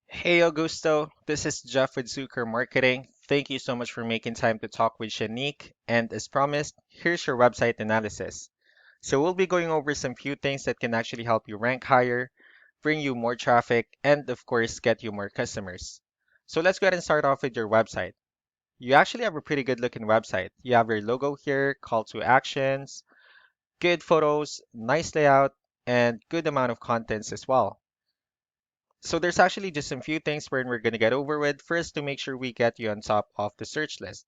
Hey Augusto, this is Jeff with Zucker Marketing. Thank you so much for making time to talk with Shanique. And as promised, here's your website analysis. So we'll be going over some few things that can actually help you rank higher, bring you more traffic, and of course, get you more customers. So let's go ahead and start off with your website. You actually have a pretty good looking website. You have your logo here, call to actions, good photos, nice layout, and good amount of contents as well. So there's actually just some few things we're going to get over with first to make sure we get you on top of the search list.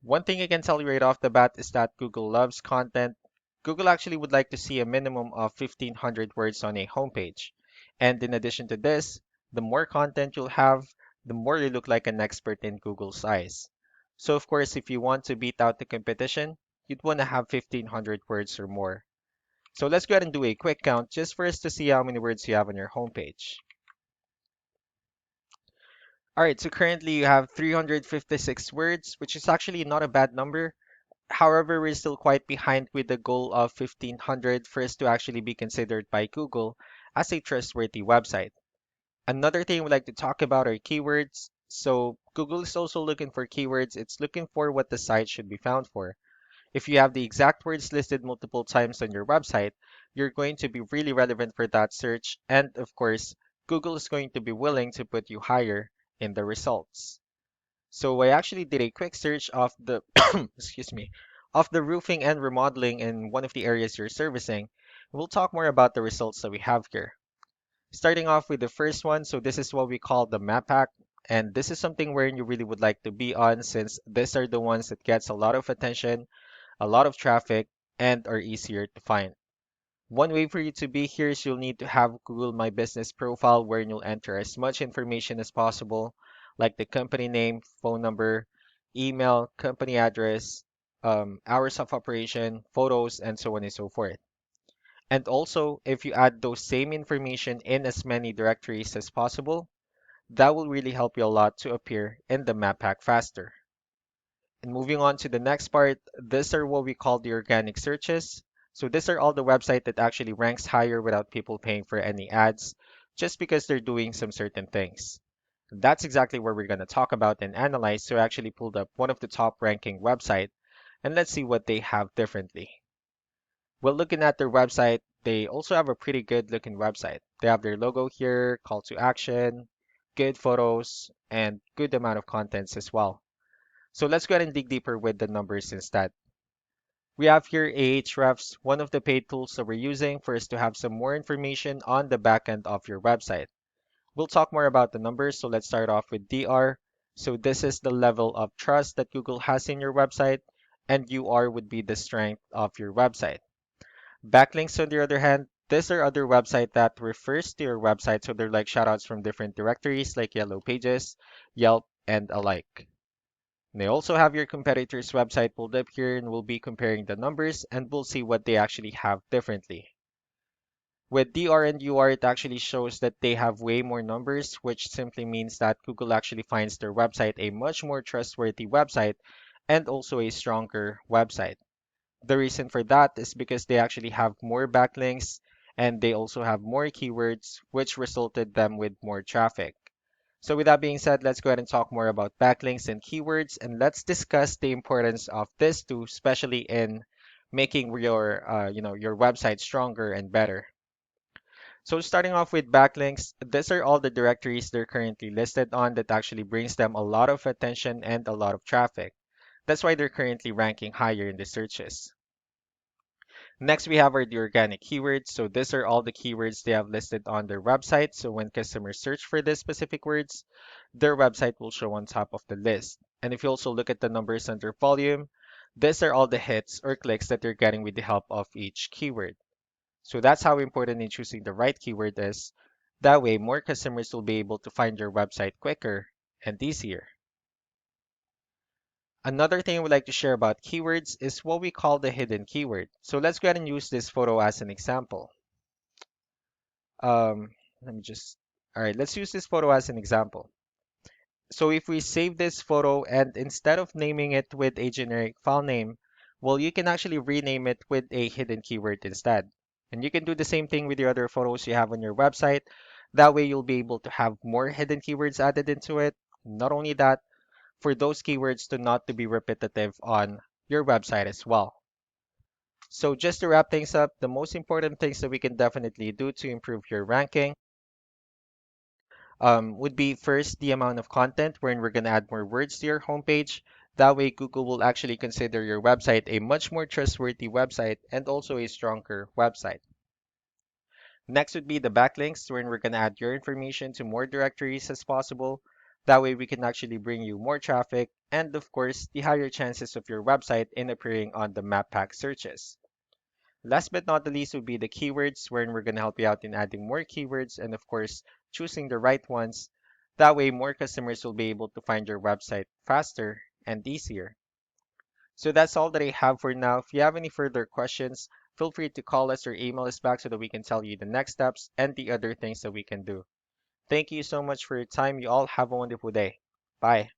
One thing I can tell you right off the bat is that Google loves content. Google actually would like to see a minimum of 1,500 words on a homepage. And in addition to this, the more content you'll have, the more you look like an expert in Google's eyes. So of course, if you want to beat out the competition, you'd want to have 1,500 words or more. So let's go ahead and do a quick count just for us to see how many words you have on your homepage. All right, so currently you have 356 words, which is actually not a bad number. However, we're still quite behind with the goal of 1500 for us to actually be considered by Google as a trustworthy website. Another thing we'd like to talk about are keywords. So Google is also looking for keywords. It's looking for what the site should be found for. If you have the exact words listed multiple times on your website, you're going to be really relevant for that search. And of course, Google is going to be willing to put you higher in the results. So I actually did a quick search of the excuse me, of the roofing and remodeling in one of the areas you're servicing. We'll talk more about the results that we have here. Starting off with the first one, so this is what we call the map hack. And this is something where you really would like to be on since these are the ones that gets a lot of attention, a lot of traffic, and are easier to find. One way for you to be here is you'll need to have Google My Business profile where you'll enter as much information as possible, like the company name, phone number, email, company address, hours of operation, photos, and so on and so forth. And also, if you add those same information in as many directories as possible, that will really help you a lot to appear in the map pack faster. And moving on to the next part, these are what we call the organic searches. So these are all the website that actually ranks higher without people paying for any ads, just because they're doing some certain things. That's exactly what we're going to talk about and analyze. So I actually pulled up one of the top ranking website and let's see what they have differently. Well, looking at their website, they also have a pretty good looking website. They have their logo here, call to action, good photos, and good amount of contents as well. So let's go ahead and dig deeper with the numbers instead. We have here Ahrefs, one of the paid tools that we're using for us to have some more information on the backend of your website. We'll talk more about the numbers, so let's start off with DR. So this is the level of trust that Google has in your website, and UR would be the strength of your website. Backlinks, on the other hand, these are other website that refers to your website, so they're like shoutouts from different directories like Yellow Pages, Yelp, and alike. They also have your competitor's website pulled up here and we'll be comparing the numbers and we'll see what they actually have differently. With DR and UR, it actually shows that they have way more numbers, which simply means that Google actually finds their website a much more trustworthy website and also a stronger website. The reason for that is because they actually have more backlinks and they also have more keywords, which resulted them with more traffic. So with that being said, let's go ahead and talk more about backlinks and keywords, and let's discuss the importance of this too, especially in making your website stronger and better. So starting off with backlinks, these are all the directories they're currently listed on that actually brings them a lot of attention and a lot of traffic. That's why they're currently ranking higher in the searches. Next, we have the organic keywords. So these are all the keywords they have listed on their website. So when customers search for these specific words, their website will show on top of the list. And if you also look at the numbers under volume, these are all the hits or clicks that you're getting with the help of each keyword. So that's how important in choosing the right keyword is. That way, more customers will be able to find your website quicker and easier. Another thing I would like to share about keywords is what we call the hidden keyword. So let's go ahead and use this photo as an example. Um, let me just, all right, let's use this photo as an example. So if we save this photo and instead of naming it with a generic file name, well, you can actually rename it with a hidden keyword instead. And you can do the same thing with the other photos you have on your website. That way you'll be able to have more hidden keywords added into it. Not only that, for those keywords to not to be repetitive on your website as well. So just to wrap things up, the most important things that we can definitely do to improve your ranking would be first the amount of content wherein we're going to add more words to your homepage. That way Google will actually consider your website a much more trustworthy website and also a stronger website. Next would be the backlinks wherein we're going to add your information to more directories as possible. That way we can actually bring you more traffic and of course the higher chances of your website in appearing on the map pack searches. Last but not the least would be the keywords, wherein we're going to help you out in adding more keywords and, of course, choosing the right ones. That way, more customers will be able to find your website faster and easier. So that's all that I have for now. If you have any further questions, feel free to call us or email us back so that we can tell you the next steps and the other things that we can do. Thank you so much for your time. You all have a wonderful day. Bye.